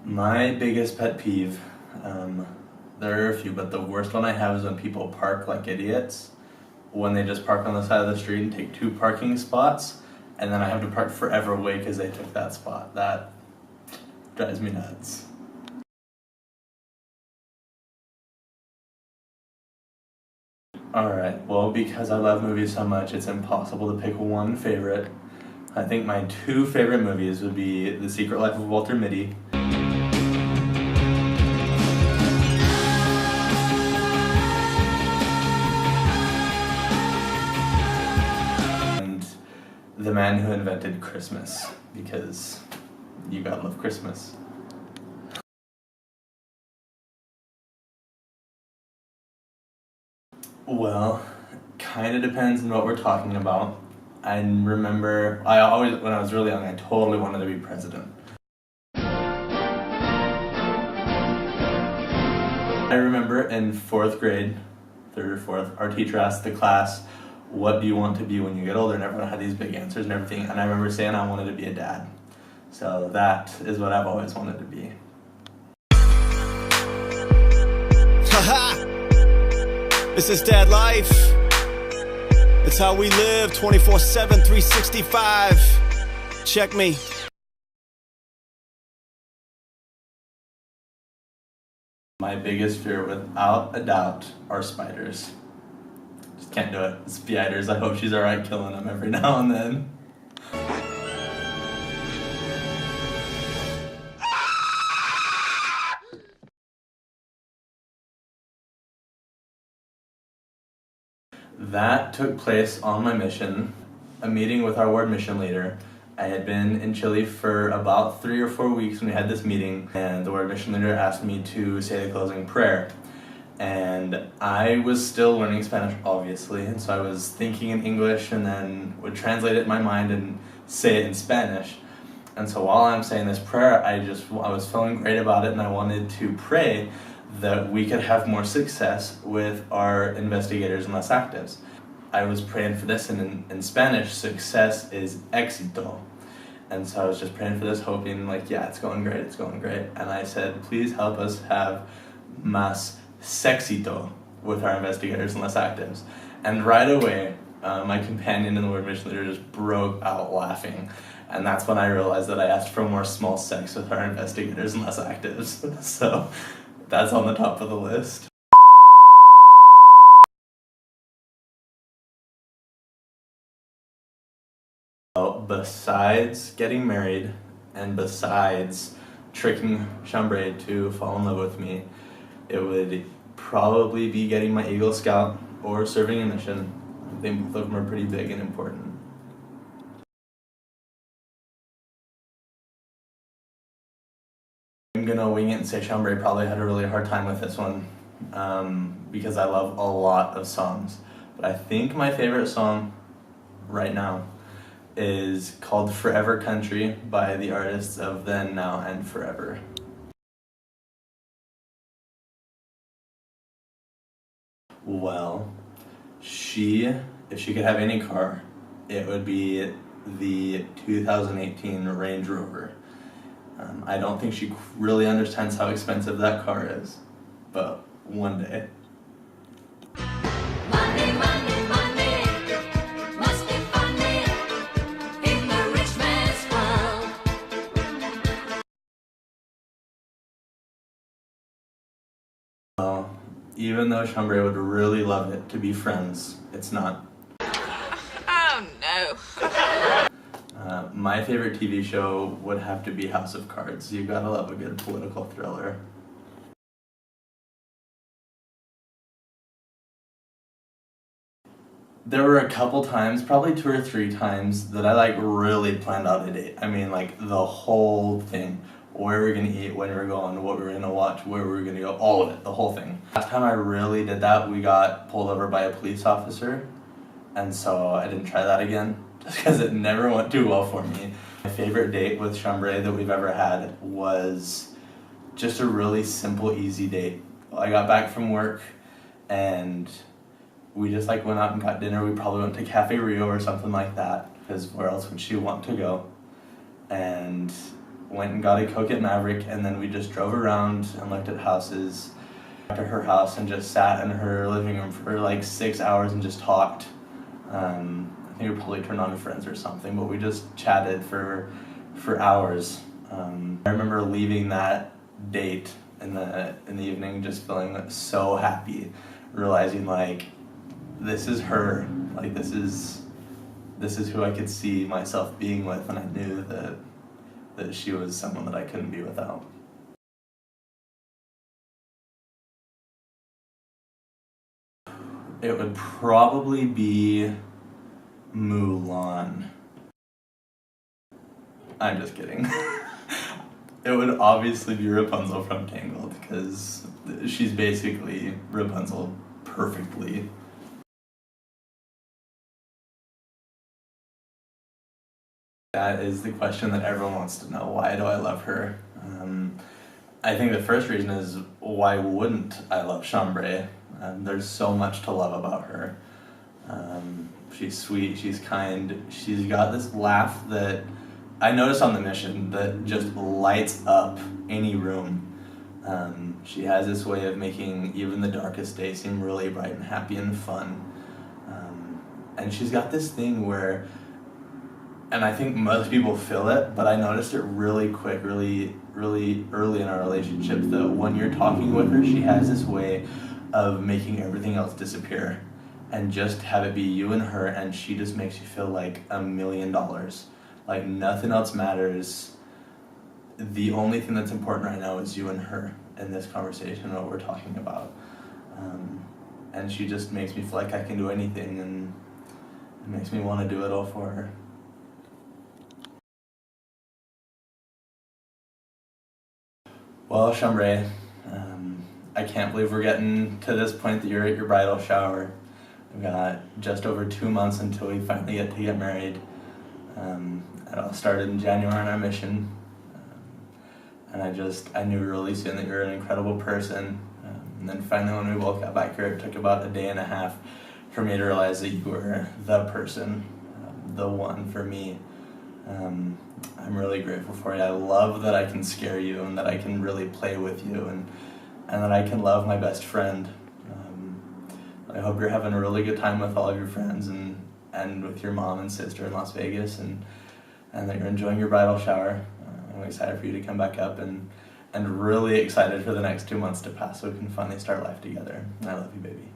My biggest pet peeve, there are a few, but the worst one I have is when people park like idiots. When they just park on the side of the street and take two parking spots, and then I have to park forever away because they took that spot. That drives me nuts. Alright, well, because I love movies so much, it's impossible to pick one favorite. I think my two favorite movies would be The Secret Life of Walter Mitty and The Man Who Invented Christmas, because you gotta love Christmas. Well, kind of depends on what we're talking about. I remember, when I was really young, I totally wanted to be president. I remember in 4th grade, 3rd or 4th, our teacher asked the class, what do you want to be when you get older? And everyone had these big answers and everything. And I remember saying I wanted to be a dad. So that is what I've always wanted to be. Haha! This is dad life. It's how we live 24/7, 365. Check me. My biggest fear, without a doubt, are spiders. Just can't do it. Spiders. I hope she's alright killing them every now and then. That took place on my mission, a meeting with our ward mission leader. I had been in Chile for about 3 or 4 weeks when we had this meeting, and the ward mission leader asked me to say the closing prayer. And I was still learning Spanish, obviously, and so I was thinking in English and then would translate it in my mind and say it in Spanish. And so while I'm saying this prayer, I was feeling great about it, and I wanted to pray that we could have more success with our investigators and less actives. I was praying for this, and in Spanish, success is éxito. And so I was just praying for this, hoping like, yeah, it's going great, it's going great. And I said, please help us have más sexito with our investigators and less actives. And right away, my companion and the ward mission leader just broke out laughing. And that's when I realized that I asked for more small sex with our investigators and less actives. So that's on the top of the list. Well, besides getting married and besides tricking Chambray to fall in love with me, it would probably be getting my Eagle Scout or serving a mission. I think both of them are pretty big and important. I'm gonna wing it and say Chambray probably had a really hard time with this one because I love a lot of songs. But I think my favorite song right now is called Forever Country by the artists of Then, Now, and Forever. Well, if she could have any car, it would be the 2018 Range Rover. I don't think she really understands how expensive that car is, but one day. Money, money, money, must be funny in the rich man's world. Well, even though Chambray would really love it to be friends, it's not. Oh no. My favorite TV show would have to be House of Cards. You gotta love a good political thriller. There were a couple times, probably 2 or 3 times, that I really planned out a date. I mean, the whole thing. Where we're gonna eat, when we're going, what we're gonna watch, where we're gonna go, all of it, the whole thing. Last time I really did that, we got pulled over by a police officer, and so I didn't try that again, just because it never went too well for me. My favorite date with Chambray that we've ever had was just a really simple, easy date. I got back from work, and we just went out and got dinner. We probably went to Cafe Rio or something like that, because where else would she want to go? And went and got a Coke at Maverick, and then we just drove around and looked at houses to her house and just sat in her living room for like 6 hours and just talked. I think we probably turned on Friends or something, but we just chatted for hours. I remember leaving that date in the evening just feeling so happy, realizing like this is her, like this is who I could see myself being with, and I knew that she was someone that I couldn't be without. It would probably be Mulan. I'm just kidding. It would obviously be Rapunzel from Tangled, because she's basically Rapunzel perfectly. That is the question that everyone wants to know. Why do I love her? I think the first reason is, why wouldn't I love Chambray? There's so much to love about her. She's sweet, she's kind, she's got this laugh that I noticed on the mission that just lights up any room. She has this way of making even the darkest day seem really bright and happy and fun. And she's got this thing where, and I think most people feel it, but I noticed it really quick, really early in our relationship, that when you're talking with her, she has this way of making everything else disappear and just have it be you and her, and she just makes you feel like $1 million. Like nothing else matters. The only thing that's important right now is you and her in this conversation, what we're talking about. And she just makes me feel like I can do anything, and it makes me want to do it all for her. Well, Chambray, I can't believe we're getting to this point that you're at your bridal shower. We've got just over 2 months until we finally get to get married. It all started in January on our mission. And I knew really soon that you're an incredible person. And then finally when we both got back here, it took about a day and a half for me to realize that you were the person, the one for me. I'm really grateful for you. I love that I can scare you, and that I can really play with you, and that I can love my best friend. I hope you're having a really good time with all of your friends and with your mom and sister in Las Vegas, and that you're enjoying your bridal shower. I'm excited for you to come back up, and really excited for the next 2 months to pass so we can finally start life together. I love you, baby.